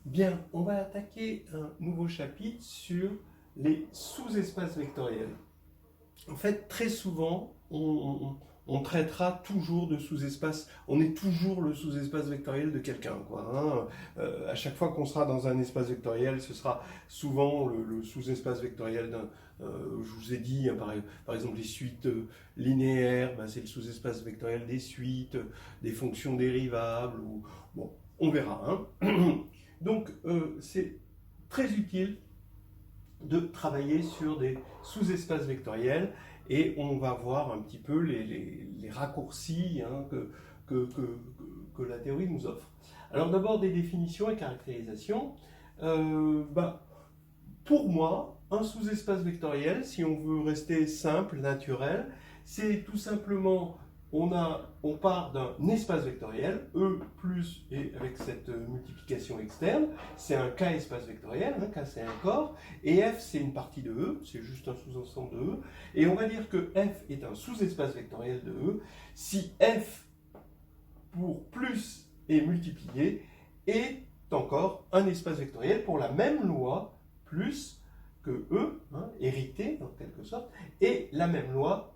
Bien, on va attaquer un nouveau chapitre sur les sous-espaces vectoriels. En fait, très souvent, on traitera toujours de sous-espace. On est toujours le sous-espace vectoriel de quelqu'un, quoi, hein. À chaque fois qu'on sera dans un espace vectoriel, ce sera souvent le sous-espace vectoriel d'un. Je vous ai dit, hein, par exemple, les suites linéaires, ben, c'est le sous-espace vectoriel des suites, des fonctions dérivables. Bon, on verra, hein. Donc, c'est très utile de travailler sur des sous-espaces vectoriels et on va voir un petit peu les raccourcis, hein, que la théorie nous offre. Alors d'abord des définitions et caractérisations. Bah, pour moi, un sous-espace vectoriel, si on veut rester simple, naturel, c'est tout simplement, on part d'un espace vectoriel, E plus, et avec cette multiplication externe, c'est un K espace vectoriel, hein, K c'est un corps, et F c'est une partie de E, c'est juste un sous-ensemble de E, et on va dire que F est un sous-espace vectoriel de E, si F pour plus est multiplié est encore un espace vectoriel pour la même loi plus que E, hein, hérité en quelque sorte, et la même loi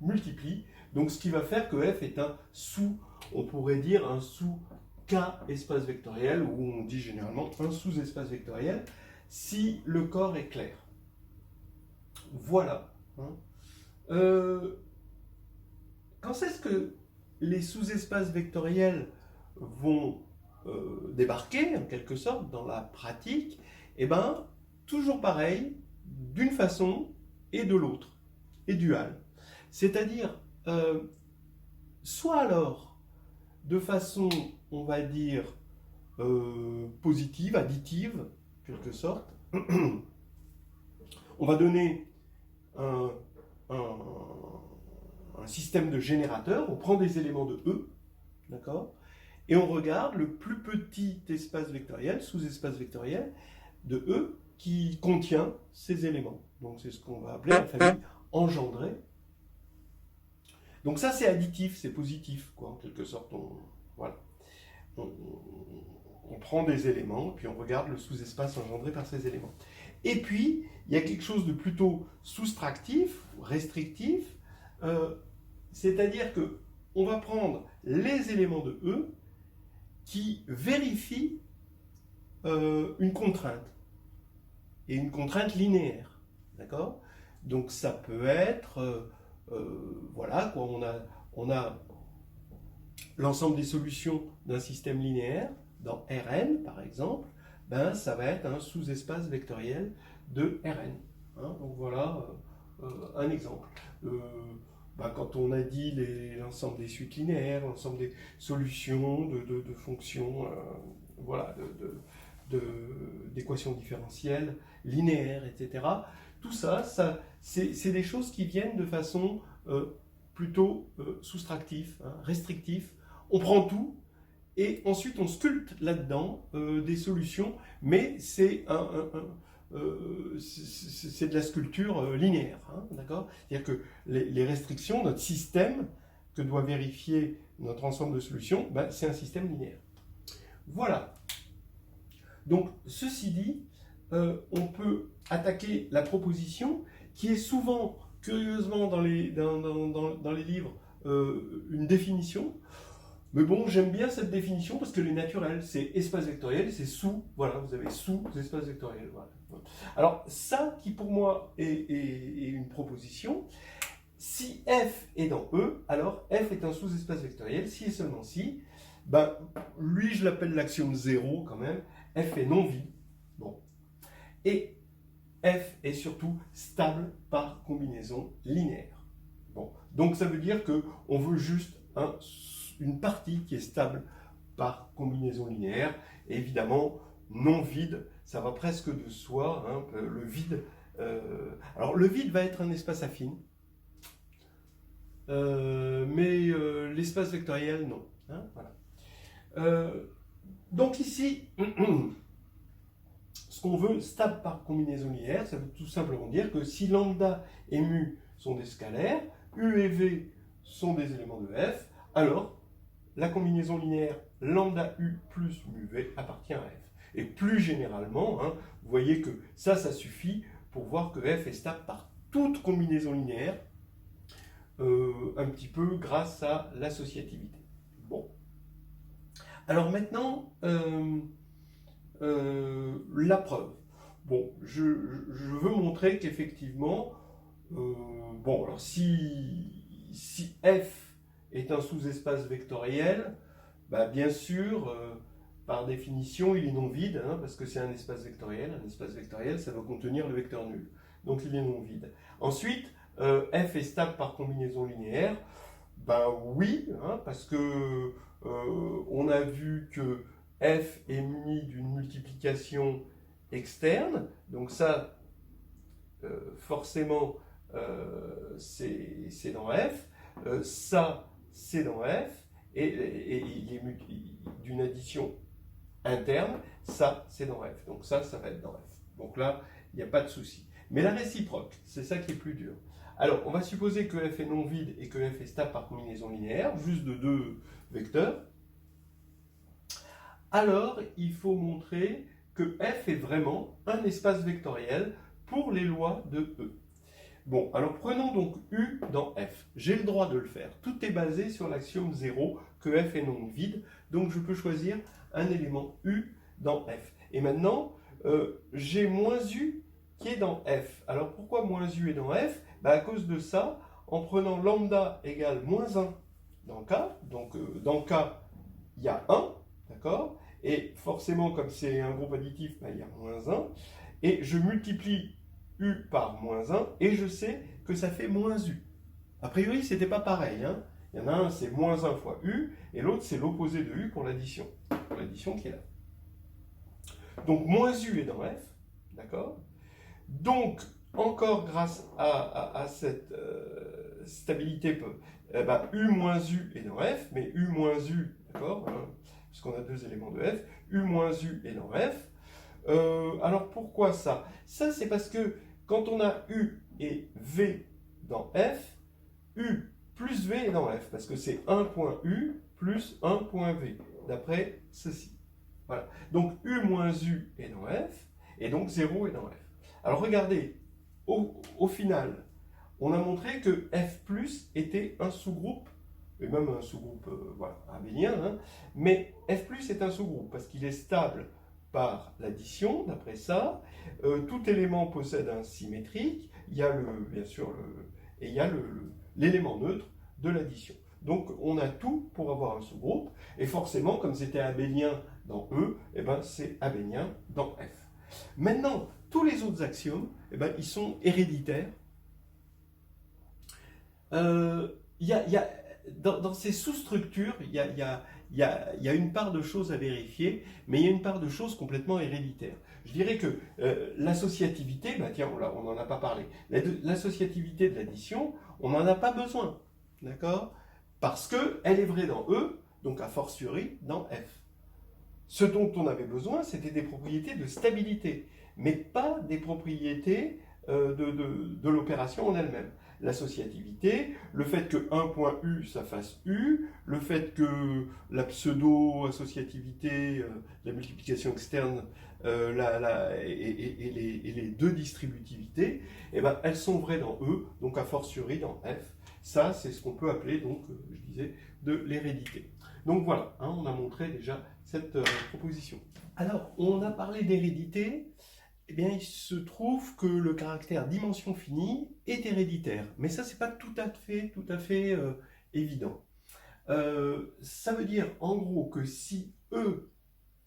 multiplie. Donc ce qui va faire que F est un sous, on pourrait dire un sous K espace vectoriel, ou on dit généralement un sous-espace vectoriel, si le corps est clair. Voilà, hein. Quand est-ce que les sous-espaces vectoriels vont débarquer, en quelque sorte, dans la pratique? Eh bien, toujours pareil, d'une façon et de l'autre, et dual. C'est-à-dire, soit alors, de façon, on va dire, positive, additive, en quelque sorte, on va donner un, un, un système de générateur, on prend des éléments de E, d'accord, et on regarde le plus petit espace vectoriel, sous-espace vectoriel, de E qui contient ces éléments. Donc c'est ce qu'on va appeler la famille engendrée. Donc ça c'est additif, c'est positif, quoi, en quelque sorte. Voilà. On prend des éléments, puis on regarde le sous-espace engendré par ces éléments. Et puis, il y a quelque chose de plutôt soustractif, restrictif, c'est-à-dire que on va prendre les éléments de E qui vérifient une contrainte, et une contrainte linéaire. D'accord? Donc ça peut être, voilà, quoi, on a l'ensemble des solutions d'un système linéaire, dans Rn par exemple, ben, ça va être un sous-espace vectoriel de Rn. Hein, donc voilà un exemple. Ben, quand on a dit l'ensemble des suites linéaires, l'ensemble des solutions de fonctions, voilà, d'équations différentielles linéaires, etc. Tout ça, c'est des choses qui viennent de façon plutôt soustractive, hein, restrictive. On prend tout et ensuite on sculpte là-dedans des solutions, mais c'est c'est de la sculpture linéaire, hein, d'accord? C'est-à-dire que les restrictions, notre système que doit vérifier notre ensemble de solutions, ben, c'est un système linéaire. Voilà. Donc, ceci dit, on peut attaquer la proposition qui est souvent, curieusement, dans les livres, une définition. Mais bon, j'aime bien cette définition parce qu'elle est naturelle. C'est espace vectoriel, c'est sous, voilà, vous avez sous-espace vectoriel. Voilà. Alors, ça qui pour moi est une proposition. Si F est dans E, alors F est un sous-espace vectoriel. Si et seulement si, ben, lui je l'appelle l'axiome 0 quand même. F est non vide. Bon. Et F est surtout stable par combinaison linéaire. Bon. Donc ça veut dire qu'on veut juste une partie qui est stable par combinaison linéaire. Et évidemment, non vide, ça va presque de soi. Hein, le vide. Alors le vide va être un espace affine. Mais l'espace vectoriel, non. Hein, voilà. Donc ici, ce qu'on veut, stable par combinaison linéaire, ça veut tout simplement dire que si lambda et mu sont des scalaires, u et v sont des éléments de f, alors la combinaison linéaire lambda u plus mu v appartient à f. Et plus généralement, hein, vous voyez que ça suffit pour voir que f est stable par toute combinaison linéaire, un petit peu grâce à l'associativité. Bon. Alors maintenant, la preuve. Bon, je veux montrer qu'effectivement, bon, alors si f est un sous-espace vectoriel, bah bien sûr, par définition, il est non vide, hein, parce que c'est un espace vectoriel. Un espace vectoriel, ça doit contenir le vecteur nul. Donc il est non vide. Ensuite, f est stable par combinaison linéaire. Ben oui, hein, parce que on a vu que f est muni d'une multiplication externe. Donc ça, forcément, c'est dans f. Ça, c'est dans f. Et il est d'une addition interne. Ça, c'est dans f. Donc ça va être dans f. Donc là, il n'y a pas de souci. Mais la réciproque, c'est ça qui est plus dur. Alors, on va supposer que f est non vide et que f est stable par combinaison linéaire, juste de deux vecteurs. Alors, il faut montrer que f est vraiment un espace vectoriel pour les lois de E. Bon, alors prenons donc U dans F. J'ai le droit de le faire. Tout est basé sur l'axiome 0, que F est non vide. Donc je peux choisir un élément U dans F. Et maintenant, j'ai moins U qui est dans F. Alors pourquoi moins U est dans F? À cause de ça, en prenant lambda égale moins 1 dans K, donc dans K, il y a 1, d'accord? Et forcément, comme c'est un groupe additif, il y a moins 1. Et je multiplie U par moins 1, et je sais que ça fait moins U. A priori, ce n'était pas pareil. Hein. Il y en a un, c'est moins 1 fois U, et l'autre, c'est l'opposé de U pour l'addition qui est là. Donc, moins U est dans F, d'accord? Donc, encore grâce à cette stabilité, U moins U est dans F, mais U moins U, d'accord, hein, puisqu'on a deux éléments de F, U moins U est dans F. Alors pourquoi ça? Ça, c'est parce que quand on a U et V dans F, U plus V est dans F, parce que c'est 1 point U plus 1 point V, d'après ceci. Voilà. Donc U moins U est dans F, et donc 0 est dans F. Alors regardez, au final, on a montré que F plus était un sous-groupe, et même un sous-groupe voilà, abélien, hein, mais F plus est un sous-groupe, parce qu'il est stable par l'addition, d'après ça. Tout élément possède un symétrique, il y a bien sûr et il y a l'élément neutre de l'addition. Donc on a tout pour avoir un sous-groupe, et forcément, comme c'était abélien dans E, eh ben, c'est abélien dans F. Maintenant, tous les autres axiomes, eh ben, ils sont héréditaires. Dans ces sous-structures, il y a une part de choses à vérifier, mais il y a une part de choses complètement héréditaires. Je dirais que l'associativité, tiens, on n'en a pas parlé. L'associativité de l'addition, on n'en a pas besoin, d'accord? Parce qu'elle est vraie dans E, donc a fortiori dans F. Ce dont on avait besoin, c'était des propriétés de stabilité, mais pas des propriétés de l'opération en elle-même. L'associativité, le fait que 1 point U, ça fasse U, le fait que la pseudo-associativité, la multiplication externe et les deux distributivités, eh ben, elles sont vraies dans E, donc a fortiori dans F. Ça, c'est ce qu'on peut appeler, donc, je disais, de l'hérédité. Donc voilà, hein, on a montré déjà cette proposition. Alors, on a parlé d'hérédité. Eh bien, il se trouve que le caractère dimension finie est héréditaire. Mais ça, c'est pas tout à fait évident. Ça veut dire, en gros, que si E,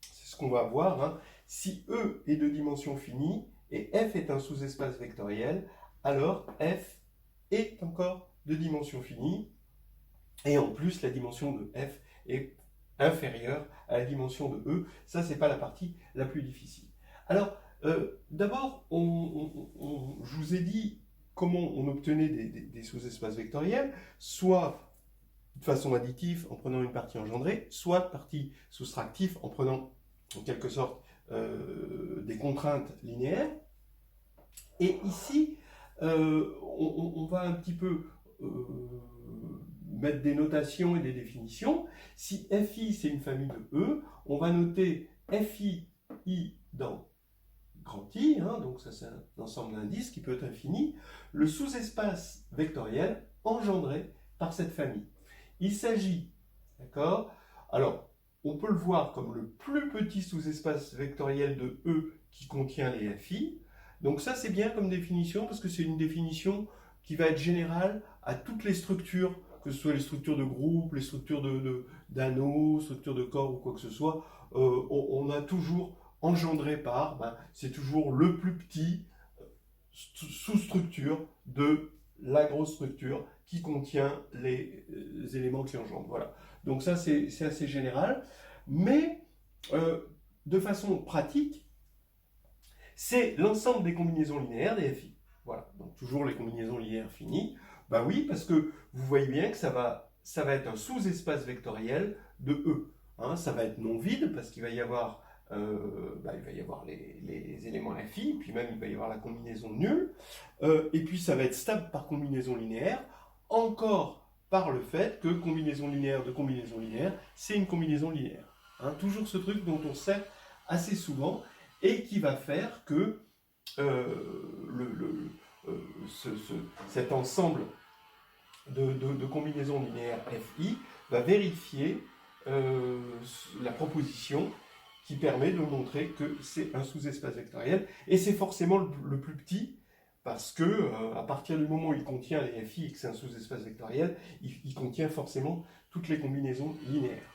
c'est ce qu'on va voir, hein, si E est de dimension finie et F est un sous-espace vectoriel, alors F est encore de dimension finie. Et en plus, la dimension de F est inférieure à la dimension de E. Ça, c'est pas la partie la plus difficile. Alors, d'abord, je vous ai dit comment on obtenait des sous-espaces vectoriels, soit de façon additive en prenant une partie engendrée, soit de partie soustractive en prenant en quelque sorte des contraintes linéaires. Et ici, on va un petit peu mettre des notations et des définitions. Si FI c'est une famille de E, on va noter FI I dans grand I, hein, donc ça c'est un ensemble d'indices qui peut être infini, le sous-espace vectoriel engendré par cette famille. Il s'agit, d'accord? Alors, on peut le voir comme le plus petit sous-espace vectoriel de E qui contient les FI. Donc ça c'est bien comme définition parce que c'est une définition qui va être générale à toutes les structures, que ce soit les structures de groupe, les structures d'anneaux, structures de corps ou quoi que ce soit. On a toujours engendré par, c'est toujours le plus petit sous-structure de la grosse structure qui contient les éléments qui engendrent. Voilà. Donc ça, c'est assez général. Mais de façon pratique, c'est l'ensemble des combinaisons linéaires des FI. Voilà. Donc toujours les combinaisons linéaires finies. Ben oui, parce que vous voyez bien que ça va être un sous-espace vectoriel de E. Hein, ça va être non vide parce qu'il va y avoir les éléments FI, puis même il va y avoir la combinaison nulle, et puis ça va être stable par combinaison linéaire, encore par le fait que combinaison linéaire de combinaison linéaire, c'est une combinaison linéaire. Hein, toujours ce truc dont on sert assez souvent, et qui va faire que cet ensemble de combinaisons linéaires FI va vérifier la proposition qui permet de montrer que c'est un sous-espace vectoriel, et c'est forcément le plus petit, parce que à partir du moment où il contient les FI et que c'est un sous-espace vectoriel, il contient forcément toutes les combinaisons linéaires.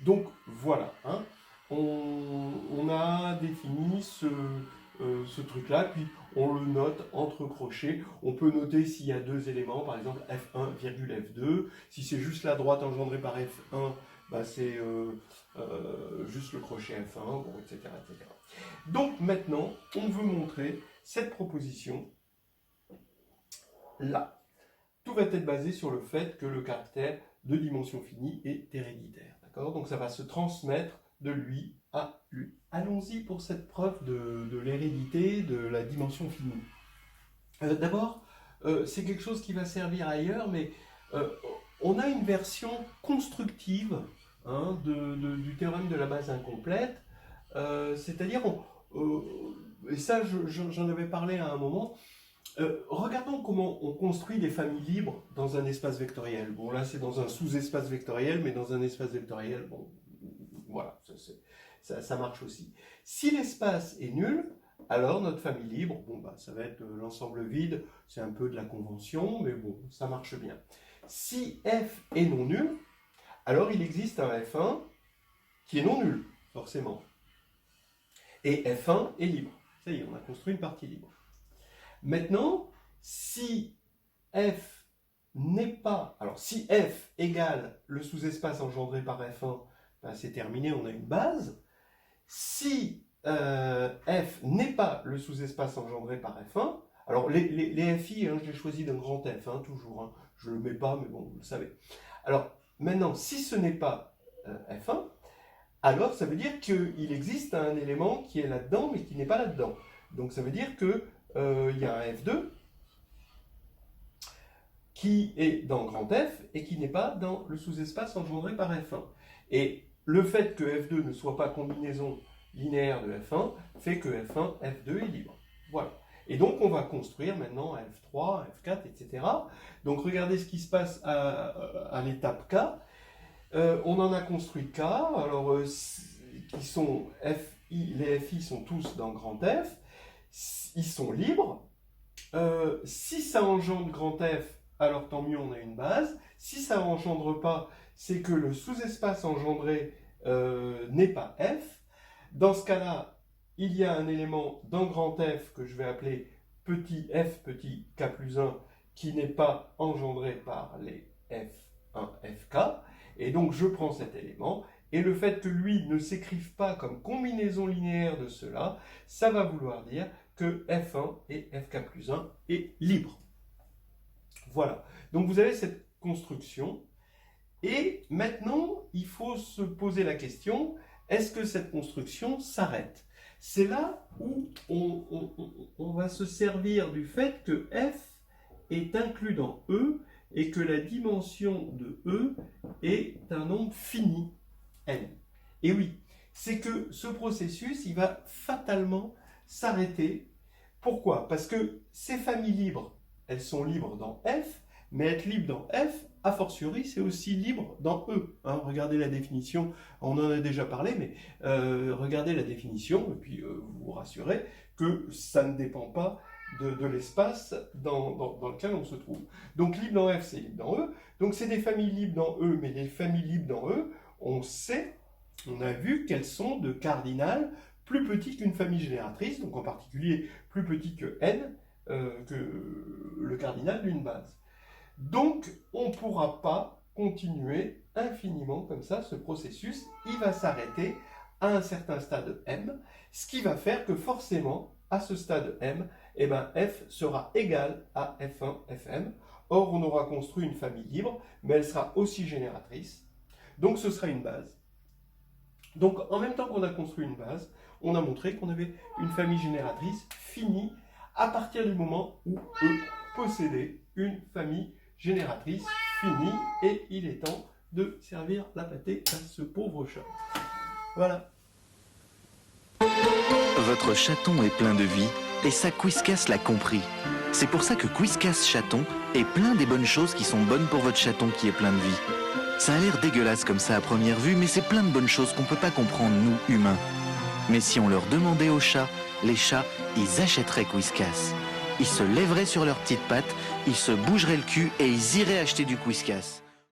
Donc voilà, hein, on a défini ce truc-là, puis on le note entre crochets. On peut noter s'il y a deux éléments, par exemple F1, F2. Si c'est juste la droite engendrée par F1, c'est juste le crochet F1, bon, etc., etc. Donc maintenant, on veut montrer cette proposition là. Tout va être basé sur le fait que le caractère de dimension finie est héréditaire. D'accord? Donc ça va se transmettre de lui à lui. Allons-y pour cette preuve de l'hérédité de la dimension finie. D'abord, c'est quelque chose qui va servir ailleurs, mais on a une version constructive, hein, du théorème de la base incomplète, c'est-à-dire, et ça j'en avais parlé à un moment, regardons comment on construit des familles libres dans un espace vectoriel. Bon, là c'est dans un sous-espace vectoriel, mais dans un espace vectoriel, bon, voilà, ça marche aussi. Si l'espace est nul, alors notre famille libre, bon, ça va être l'ensemble vide, c'est un peu de la convention, mais bon, ça marche bien. Si F est non nul, alors il existe un F1 qui est non nul, forcément. Et F1 est libre. Ça y est, on a construit une partie libre. Maintenant, si F n'est pas... Alors, si F égale le sous-espace engendré par F1, c'est terminé, on a une base. Si F n'est pas le sous-espace engendré par F1, alors les FI, hein, je les choisis d'un grand F, hein, toujours. Hein, je ne le mets pas, mais bon, vous le savez. Alors, maintenant, si ce n'est pas F1, alors ça veut dire qu'il existe un élément qui est là-dedans, mais qui n'est pas là-dedans. Donc ça veut dire qu'il y a un F2 qui est dans grand F et qui n'est pas dans le sous-espace engendré par F1. Et le fait que F2 ne soit pas combinaison linéaire de F1 fait que F1, F2 est libre. Voilà. Et donc on va construire maintenant F3, F4, etc. Donc regardez ce qui se passe à l'étape K. On en a construit K, alors qui sont FI, les FI sont tous dans grand F, ils sont libres. Si ça engendre grand F, alors tant mieux, on a une base. Si ça n'engendre pas, c'est que le sous-espace engendré n'est pas F. Dans ce cas-là, il y a un élément dans grand F que je vais appeler petit f petit k plus 1 qui n'est pas engendré par les F1, Fk. Et donc je prends cet élément, et le fait que lui ne s'écrive pas comme combinaison linéaire de cela, ça va vouloir dire que F1 et Fk plus 1 est libre. Voilà, donc vous avez cette construction, et maintenant il faut se poser la question, est-ce que cette construction s'arrête? C'est là où on va se servir du fait que F est inclus dans E, et que la dimension de E est un nombre fini, n. Et oui, c'est que ce processus, il va fatalement s'arrêter. Pourquoi? Parce que ces familles libres, elles sont libres dans F, mais être libre dans F, a fortiori, c'est aussi libre dans E. Hein, regardez la définition, on en a déjà parlé, mais regardez la définition, et puis vous vous rassurez que ça ne dépend pas de l'espace dans lequel on se trouve. Donc libre dans F, c'est libre dans E. Donc c'est des familles libres dans E, mais les familles libres dans E, on sait, on a vu qu'elles sont de cardinal plus petit qu'une famille génératrice, donc en particulier plus petit que n, que le cardinal d'une base. Donc, on ne pourra pas continuer infiniment comme ça ce processus. Il va s'arrêter à un certain stade M, ce qui va faire que forcément, à ce stade M, eh ben, F sera égal à F1, Fm. Or, on aura construit une famille libre, mais elle sera aussi génératrice. Donc, ce sera une base. Donc, en même temps qu'on a construit une base, on a montré qu'on avait une famille génératrice finie à partir du moment où E possédait une famille génératrice finie, et il est temps de servir la pâtée à ce pauvre chat. Voilà. Votre chaton est plein de vie, et ça Quizcas l'a compris. C'est pour ça que Quizcas Chaton est plein des bonnes choses qui sont bonnes pour votre chaton qui est plein de vie. Ça a l'air dégueulasse comme ça à première vue, mais c'est plein de bonnes choses qu'on peut pas comprendre, nous, humains. Mais si on leur demandait aux chats, les chats, ils achèteraient Quizcas. Ils se lèveraient sur leurs petites pattes, ils se bougeraient le cul et ils iraient acheter du Quizcas.